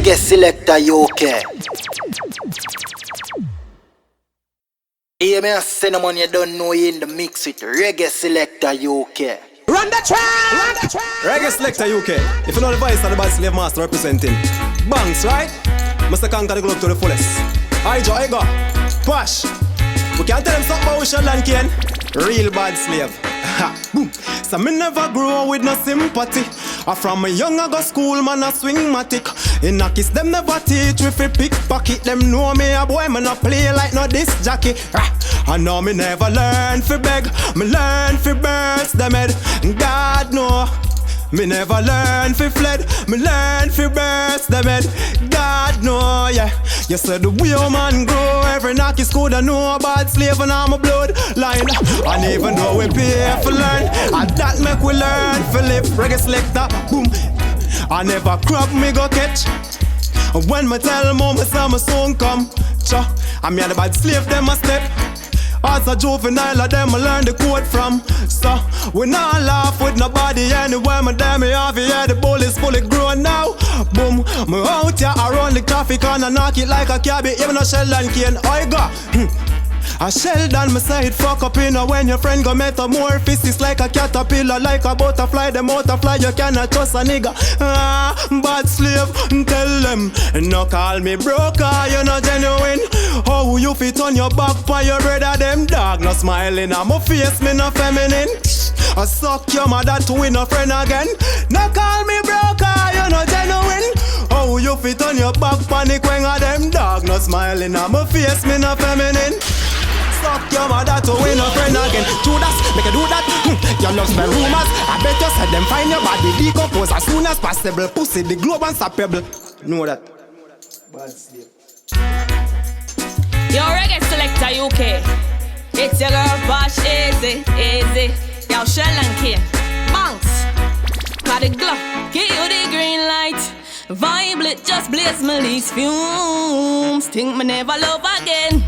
Reggae Selecta UK. Hear me, I say no man you don't know you in the mix with Reggae Selecta UK. Run the track! Reggae Selecta UK. If you know the voice of the bad slave master representing Banxx, right? Must conquer the globe to the fullest. I go. Posh. We can't tell them something about Sheldon, Kaine. Real bad slave. Boom. So me never grow with no sympathy. I from a young I go school, man, I swing matic. In a kiss, them never teach me fi pickpocket. Them know me a boy, man, I play like no disc jockey. I know me never learn fi beg. Me learn fi burst them head. God know. Me never learn fi fled. Me learn fi burst them head. God know, yeah. You said the way a man grow, every knock is good. I know a bad slave and I'm a blood line. And even though we pay for learn, and that make we learn fi live. Reggae Selecta, boom. I never crop me go catch. And when me tell mom I say my son come, cha, I me a the bad slave them a step. As a juvenile, of them I learn the code from. So, we not laugh with nobody anywhere. Me damn me have yeah, the bull is fully grown now. Boom, me out here around the traffic and I knock it like a cabbie. Even a Sheldon Kaine, I go. A Sheldon, me say it fuck up in when your friend go metamorphosis. It's like a caterpillar, like a butterfly. The butterfly, you cannot trust a nigga. Bad slave, tell them. No call me broker, you not genuine. How you fit on your back for your brother, them dog. No smiling on my face, me no feminine. I suck your mother to win a friend again. No call me broker, you not genuine. How you fit on your back, panic when I them dog. No smiling on my face, me no feminine. Suck your mother to win a friend again. Judas, make you do that. Your love spell rumors. I bet you said them find your body decompose as soon as possible. Pussy the globe unstoppable. Know that. Bad sleep. Yo, Reggae Selecta UK. It's your girl Posh, easy. Yo, Sheldon Kaine, Banxx. Got the glow, give you the green light. Vibe lit, just blaze my least fumes. Think me never love again.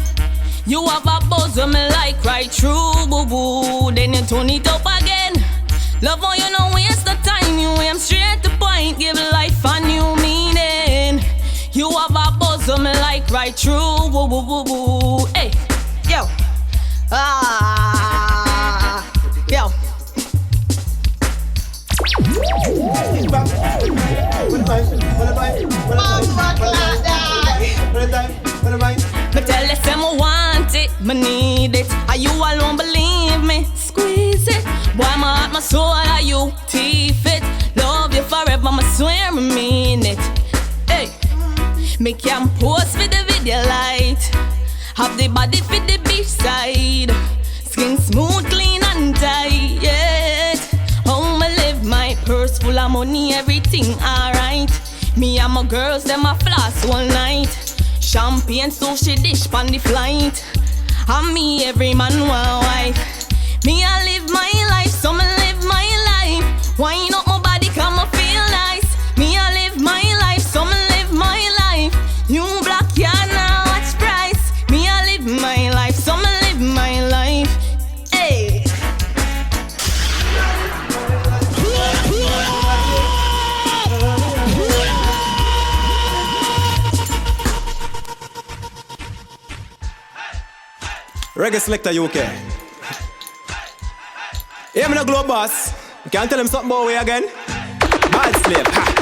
You have a bosom like right through, boo boo. Then you turn it up again. Love how you don't waste the time. You aim straight to point, give life a new meaning. You have a bosom like right through, boo boo boo boo. Hey, yo, yo. Me tell you say me want it, me need it. Are you alone believe me? Squeeze it. Boy, my heart, my soul, are you teeth it? Love you forever, I swear me mean it. Hey, me can post for the video light. Have the body for the beach side. Skin smooth, clean and tight. How me live my purse full of money, everything alright. Me and my girls, them a floss all night. Champagne, sushi dish pon the flight. And me, every man want wife. Me, I live my life, so me live my life. Wine up my body, come I feel nice. Me, I live my life, so me live my life. New black yard now, watch price. Me, I live my life, so me live my life. Hey. Reggae Selecta UK. Hear me no globe boss. You can't tell him something about way again. Bad slave. Ha.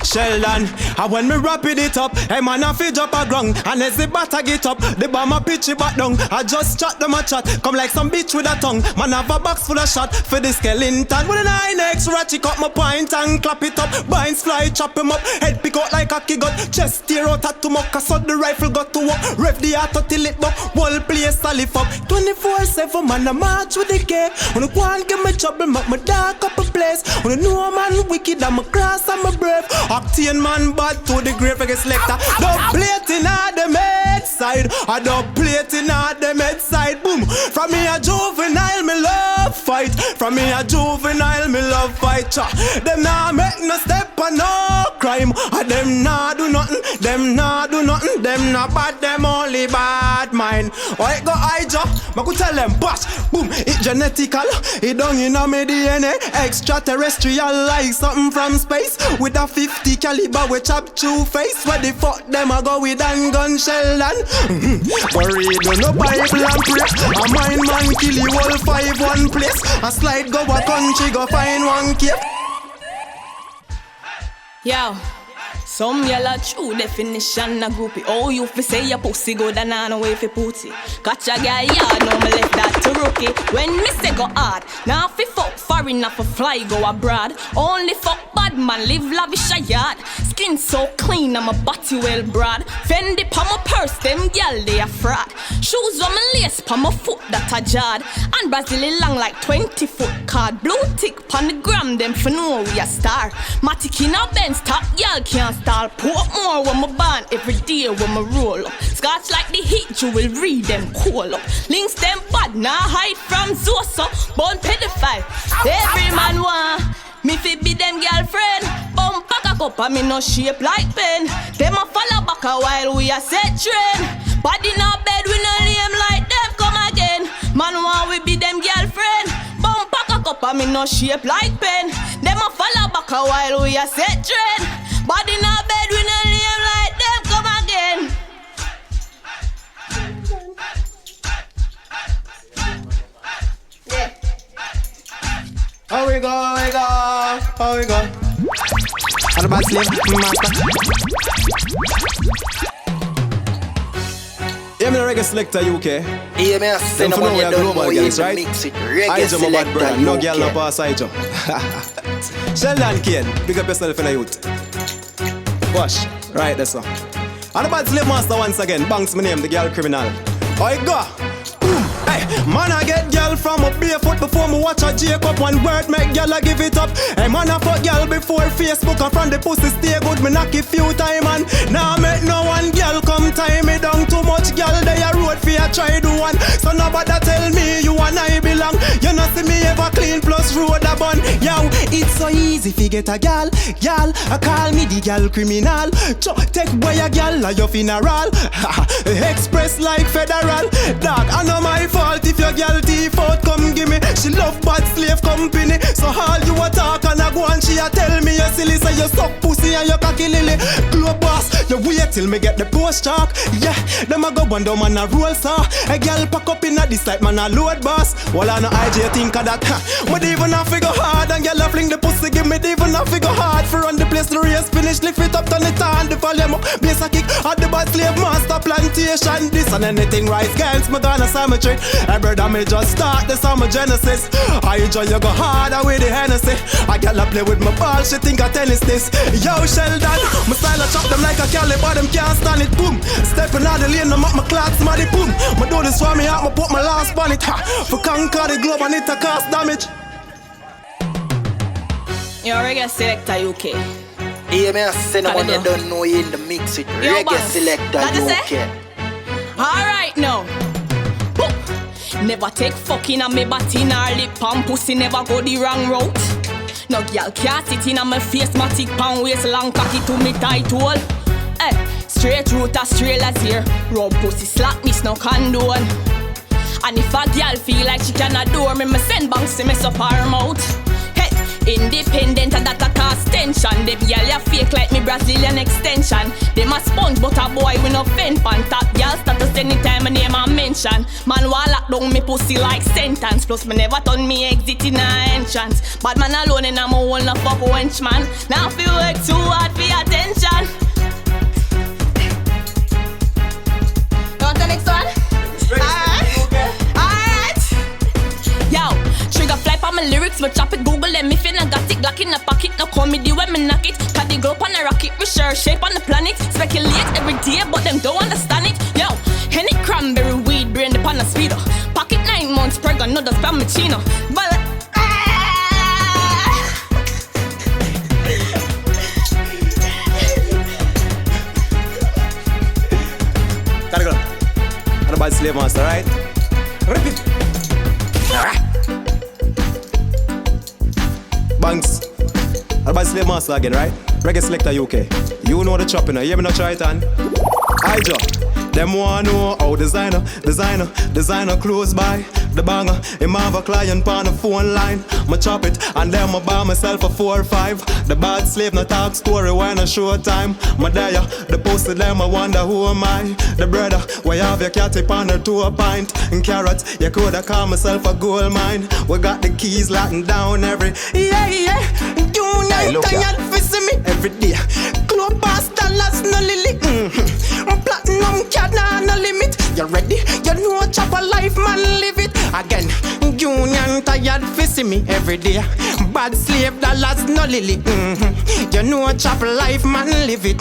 Sheldon, and when me wrap it up, hey man I fi drop a ground. And as the batter get up, the bomb a pitch it back down. I just chat them a chat, come like some bitch with a tongue. Man have a box full of shot for the skeleton. With an 9X ratchet up my point and clap it up. Binds fly, chop him up, head pick out like a key gun. Chest tear out at to muck, so the rifle got to work. Rev the auto till it buck, whole place a lift up. 24/7 man I march with the K. When I go and give me trouble, make me dark up a place. When I know man wicked, I'm a cross, I'm a brave. Octane man bad to the grave. Reggae Selecta. Don't play it in the med side. I don't play it in the med side. Boom. From me a juvenile, me love fight. From me a juvenile, me love fight. Them now make no step and no crime. Them nah do nothing, them nah do nothing, them nah bad, them only bad mind. I go Ija, I could tell them Posh, boom, it genetical, it done in a me DNA, extraterrestrial like something from space, with a 50 caliber we chop two face. Where the fuck them a go with handgun Sheldon? Worry, don't no Bible and pray. A mind man kill you all 5 one place. A slide go a country go find one cave. Yo, some yellow true definition a groupie. Oh, you fi say your pussy good and I know way fi put it. Catch a guy yard, no me left that to rookie. When me say go hard, now fi fuck foreign, not for fly go abroad. Only fuck bad man, live lavish a yard. Skin so clean, I'm a body well broad. Fendi pa my purse, them gyal they a fraud. Shoes on my lace, pa my foot that a jad. And Brazilian long like 20-foot card. Blue tick pan the gram, them for know we a star. Matic in a Benz, top gyal can't stall. Portmore when my band, every day when my roll up. Scotch like the heat, you will read them call up. Links them bad, now hide from Zoso. Born pedophile, every man want me fi be them girlfriend. Bump back a cup and me no shape like pen. Them a follow back a while we a set trend. Body in a bed we no name like them come again. Man want we be them girlfriend. Bump back a cup and me no shape like pen. Them a follow back a while we a set trend. Body in a bed we no name like them come again. How we go, how we go, how we go? How about slave master? Yeah, me Reggae Selecta UK. Yeah, me a say no one you don't know you right? mix it. I Reggae jump my bad brother, Selecta no girl no UK. pass I jump. Sheldon Kaine, big up yourself in the youth. Posh, right there, sir. And the bad slave master once again, Banxx my name, the girl criminal. I go. Hey, man, I get girl from a barefoot before me watch a Jacob. One word make girl I give it up. Hey, man, I fuck girl before Facebook. And from the pussy stay good, me knock it few time. And now make no one girl come tie me down. Too much girl they a road for ya try do one. So nobody tell me you and I belong. You not see me ever clean plus road a bun. Yo, it's so easy if you get a girl. Girl, I call me the girl criminal. Take boy a girl like your funeral. Express like federal. Dog, I know my fault if your girl thief out, come give me. She love bad slave company. So all you a talk and a go and she a tell me you silly. Say you suck pussy and you cocky lily. Glow boss, you wait till me get the post talk. Yeah, them a go one down man a roll saw. A girl pack up in a this like man a load boss. Well I no IG think of that. But even a figure hard and girl a fling the pussy give me even a figure hard. For run the place the race finish, lift it up, turn it on, the volume up. Blaze a kick at the bad slave master plantation. This and anything right, girls me gonna cemetery. Hey brother, me just start the summer genesis. I join you go harder with the Hennessy. I get to play with my ball, she think I tennis this. Yo Sheldon, my style I chop them like a caliber, them can't stand it, boom. Stepping out the lane, I'm up my clocks, smarty, boom. My do this for me out, I put my last on it, ha. For conquer the globe and it a cause damage. Yo, Reggae Selecta UK. Yeah, me a say no one you don't know you in the mix it. Yo, Reggae boss, Selecta that is UK. Alright now. Boop. Never take fucking on me body or lip and pussy, never go the wrong route. No girl can't sit in on my face, matic pan waist long cocky to me tight hole. Hey, straight route as straight as here. Rub pussy slackness no condone. And if a girl feel like she can adore me, me send Banxx to mess up her mouth. Hey, independent and that a cause tension. Them girl ya fake like me Brazilian extension. Them a sponge but a boy we no fen pan. Top girl status anytime my name a mention. Man wa lock down me pussy like sentence. Plus me never turn me exit in a entrance. Bad man alone in a my hole no fuck wench man. Now feel work too hard for attention. You want the next one? Alright. Yo, trigger fly pa my lyrics, but chop it, Google them. If you not got it, Glock in the pocket, no comedy when me knock it. Cause the globe on a rocket, research shape on the planet. Speculate every day, but them don't understand it. Yo, Henny cranberry weed, brain the pan a speedo. Pocket 9 months pregnant, no the spam machino. But Gotta go. And a bad slave master, right? Repeat. Banxx. And a bad slave master again, right? Reggae Selecta UK. You know the chopping, you hear me not try it on? Ijo, them wanna know how designer close by the banger. Him have a client on the phone line. Ma chop it and then ma buy myself a 4 or 5. The bad slave no talk story when I show time. Ma dia, the posted them I wonder who am I. The brother, why have your cat tip on her to a pint. And carrot, you coulda call myself a gold mine. We got the keys locking down every yeah. You know tired for see me every day. Club past dollars no lily. Platinum cat no limit. You ready? You know chop a life man live it. Again, union tired for see me every day. Bad slave dollars no lily. You know chop life man live it.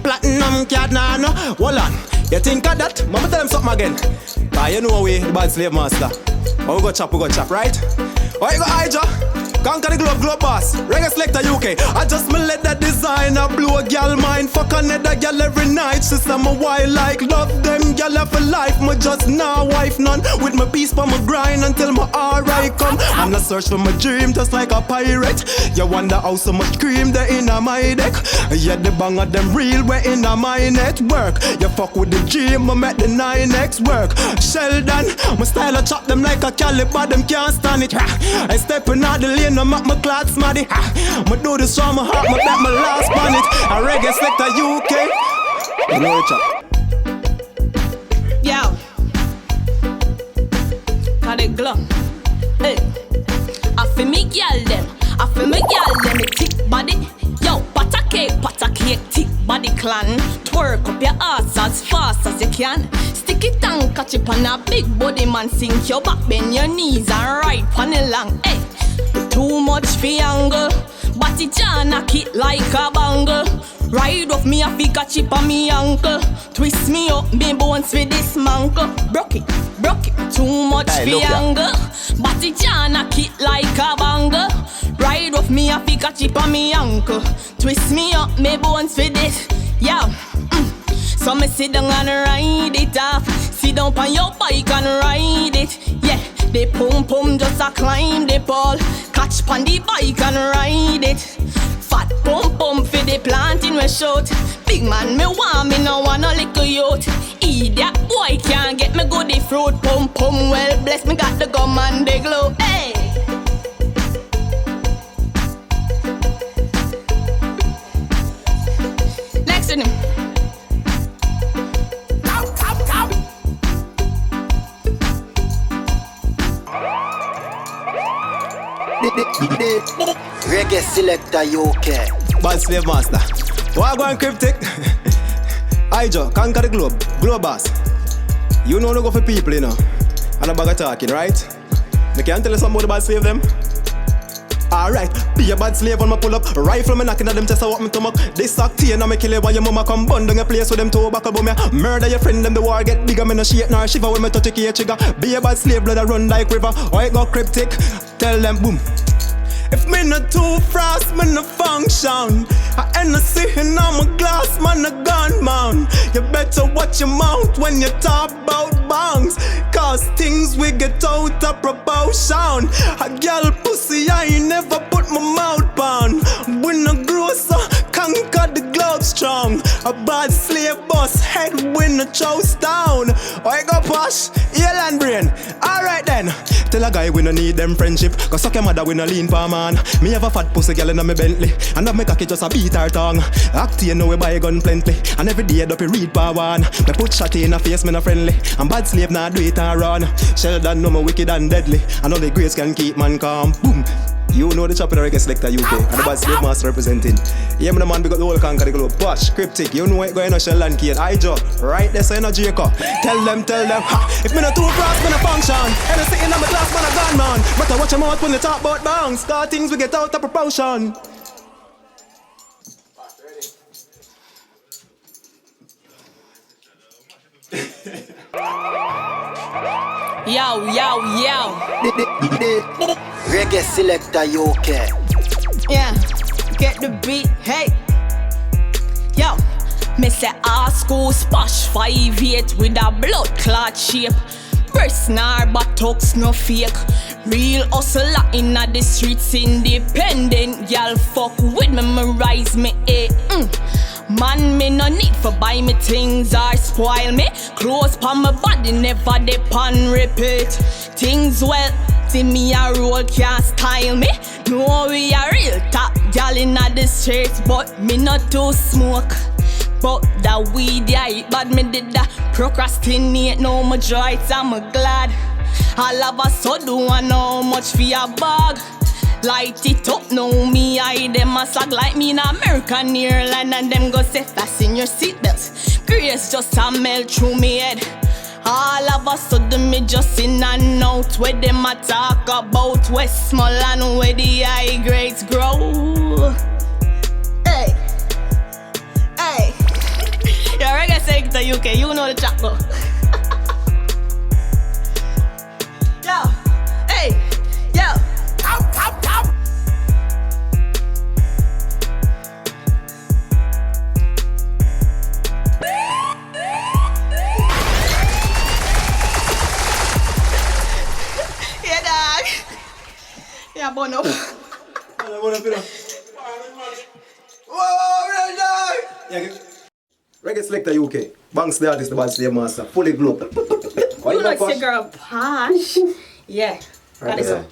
Platinum cat no. Hold on, you think of that? Mama tell them something again. You know we the bad slave master. Oh, we go chop, right? Oh, you go Ijo. Conquer the globe boss. Reggae Selecta UK. I just me let that designer blow a gal mind. Fuck another gal every night. She say my wild like love them gal for life. Me just now wife none. With my peace for my grind until my alright come. I'm not search for my dream just like a pirate. You wonder how so much cream there in my deck. Yeah, the bang of them real way in my network. You fuck with the dream, I met the 9X work. Sheldon, my style I chop them like a caliber. Them can't stand it. I stepping out the lane. I make my clock smarty. I do this from my heart, I bet my last on it. A Reggae Selecta UK. You know it, chap. Yo. Got it glow. Hey. I feel me gyal them. Me thick body. Yo, pot a cake, thick body clan. Twerk up your ass as fast as you can. Stick it and catch it on a big body man. Sink your back, bend your knees and ride pon it long. Hey. Too much for angle, but it just knock it like a bangle. Ride off me a figure chip on me ankle. Twist me up, me bones with this mankle. Broke it, too much for angle, but it just knock it like a bangle. Ride off me a figure chip on me ankle. Twist me up, me bones with this. Yeah. So me sit down and ride it off. Sit down on your bike and ride it. Yeah, the pum just a climb the pole. Catch pon the bike and ride it. Fat pum for the planting we shoot. Big man me want me no want no little youth. Idiot boy can't get me goody fruit. Pum well bless me got the gum and the glow. Hey. Next to him. Reggae Selecta UK. Bad slave master. Why go and cryptic? Ijo, conquer the globe boss. You know no go for people, you know. And a bag of talking, right? Me can't tell you something about the bad slave them. Alright, be a bad slave when me pull up. Rifle me knocking at them chest, I walk me stomach. This octane and me kill it when your mama come bun down your place with them toe back about me. Murder your friend, them the war get bigger. Me no shake nor shiver when me touch a key trigger. Be a bad slave, blood a run like river. Or it go cryptic, tell them boom. If me not too frost, me no function. I ain't sitting on my glass, man, a gun man. You better watch your mouth when you talk about bangs. Cause things we get out of proportion. A girl pussy I ain't never put my mouth on. We no gross, conquer the globe strong. A bad slave boss, head win a chouse down. I go Posh, and brain. Alright then, tell a guy we no need them friendship. Cause suck your mother we no lean for man. Me have a fat pussy girl in my Bentley. And I make a kid just a beat her tongue. Acting know we buy a gun plenty. And every day up read per one. Me put shot in a face, me no friendly. And bad slave nah do it and run. Sheldon know me wicked and deadly. And only grace can keep man calm. Boom. You know the chop in the Reggae Selecta UK. And the bad slave master representing. Yeah, me the man because the whole conquer the globe. Posh, cryptic, you know what going on Sheldon Kaine. Ijo, right there so you know Jamaica. Tell them, ha. If me not too frost, me no function. And I sitting on my glass, man a gun man. But I watch your mouth when you talk about bangs. Cause things we get out of proportion. Yo. Reggae Selecta UK. Yeah, get the beat, hey. Yo, me say our school Posh 5'8" with a blood clot shape. Breast nor buttocks no fake. Real hustler inna the streets, independent. Y'all fuck with me, memorize me, Man, me no need for buy me things or spoil me. Clothes pa my body, never they pan repeat. Things well, see me a roll can't style me. No, we a real top gal inna the streets, but me not too smoke. But that weed, yeah, it bad, me did that procrastinate, no more joy, I'm glad. All of a sudden, I know how much for a bag. Light it up, now me, I them a sag like me in American airline. And them go say, fasten your seatbelts. Grace just a melt through me head. All of a sudden, me just in and out. Where them a talk about West Small and where the high grades grow. Hey, hey. Yeah, Reggae Selecta UK, you know the track, bro. Yo, hey, yo. Ow, ow, ow. Yeah, dog. Yeah, burn up. Whoa, real dog! Reggae Selecta UK. Banxx the artist, the bad slave master. Fully global. You like your girl Posh? Yeah. That is all.